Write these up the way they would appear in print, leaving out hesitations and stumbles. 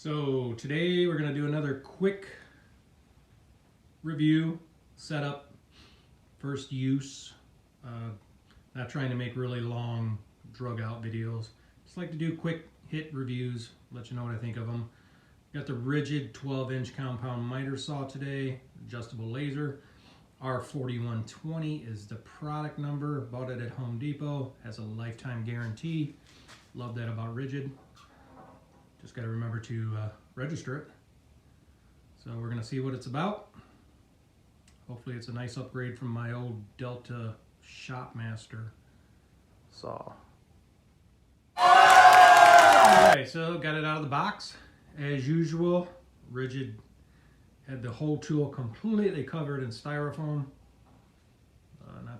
So today we're going to do another quick review, setup, first use. Not trying to make really long drug out videos. Just like to do quick hit reviews, let you know what I think of them. Got the Ridgid 12-inch compound miter saw today, adjustable laser. R4120 is the product number. Bought it at Home Depot, has a lifetime guarantee. Love that about Ridgid. Just got to remember to register it. So we're going to see what it's about. Hopefully it's a nice upgrade from my old Delta Shopmaster saw. Okay, so got it out of the box. As usual, Ridgid had the whole tool completely covered in styrofoam. Not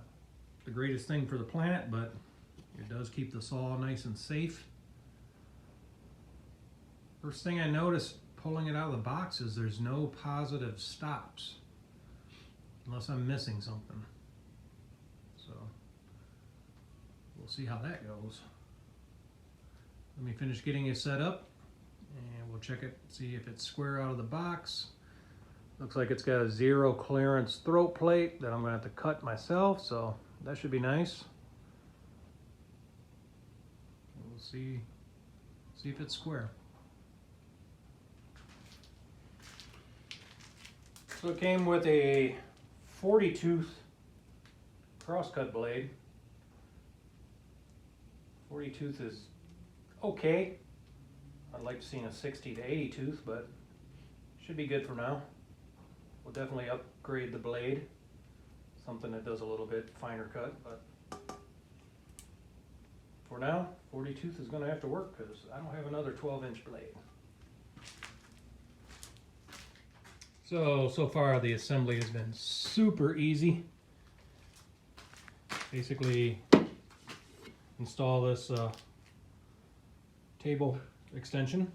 the greatest thing for the planet, but it does keep the saw nice and safe. First thing I noticed pulling it out of the box is there's no positive stops, unless I'm missing something. So we'll see how that goes. Let me finish getting it set up and we'll check it, see if it's square out of the box. Looks like it's got a 0 clearance throat plate that I'm gonna have to cut myself, so that should be nice. We'll see if it's square. So it came with a 40 tooth crosscut blade. 40 tooth is okay. I'd like to see a 60 to 80 tooth, but should be good for now. We'll definitely upgrade the blade. Something that does a little bit finer cut, but for now, 40 tooth is gonna have to work because I don't have another 12-inch blade. So far the assembly has been super easy. Basically install this table extension.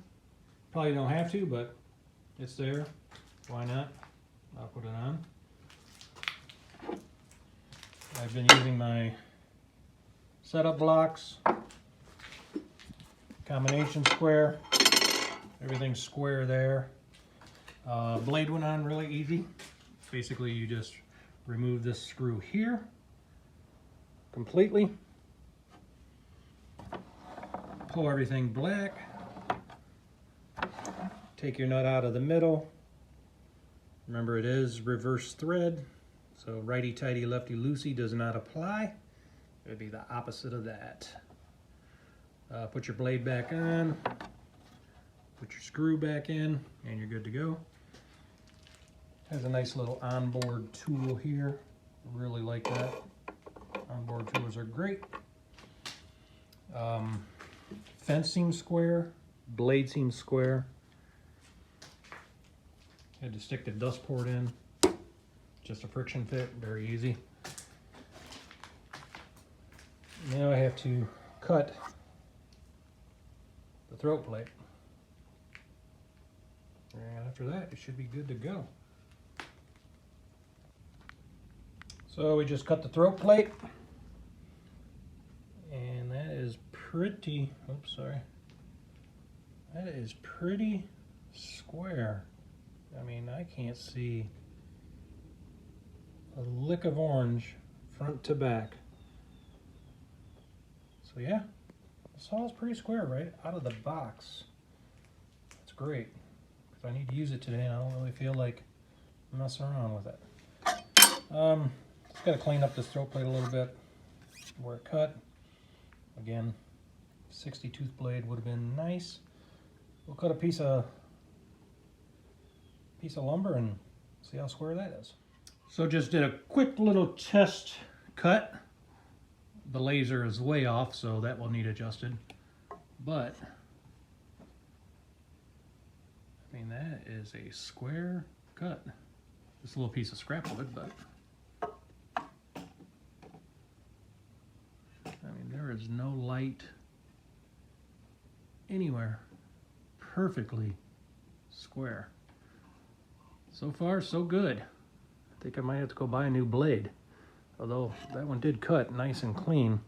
Probably don't have to, but it's there. Why not? I'll put it on. I've been using my setup blocks, combination square, everything's square there. Blade went on really easy. Basically you just remove this screw here completely, pull everything black, take your nut out of the middle. Remember, it is reverse thread, so righty-tighty, lefty-loosey does not apply. It would be the opposite of that. Put your blade back on, put your screw back in, and you're good to go. Has a nice little onboard tool here. Really like that. Onboard tools are great. Fence seems square, blade seems square. Had to stick the dust port in. Just a friction fit, very easy. Now I have to cut the throat plate. And after that, it should be good to go. So we just cut the throat plate. And that is pretty, oops, sorry. That is pretty square. I mean, I can't see a lick of orange front to back. So yeah, the saw is pretty square right out of the box. That's great, because I need to use it today and I don't really feel like messing around with it. Just got to clean up this throat plate a little bit where it cut. Again, 60 tooth blade would have been nice. We'll cut a piece of lumber and see how square that is. So just did a quick little test cut. The laser is way off, so that will need adjusted. But I mean, that is a square cut. Just a little piece of scrap wood, but I mean, there is no light anywhere. Perfectly square. So far, so good. I think I might have to go buy a new blade. Although that one did cut nice and clean.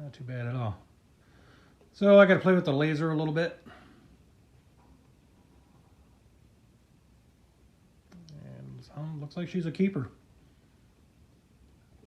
Not too bad at all. So I got to play with the laser a little bit. And looks like she's a keeper.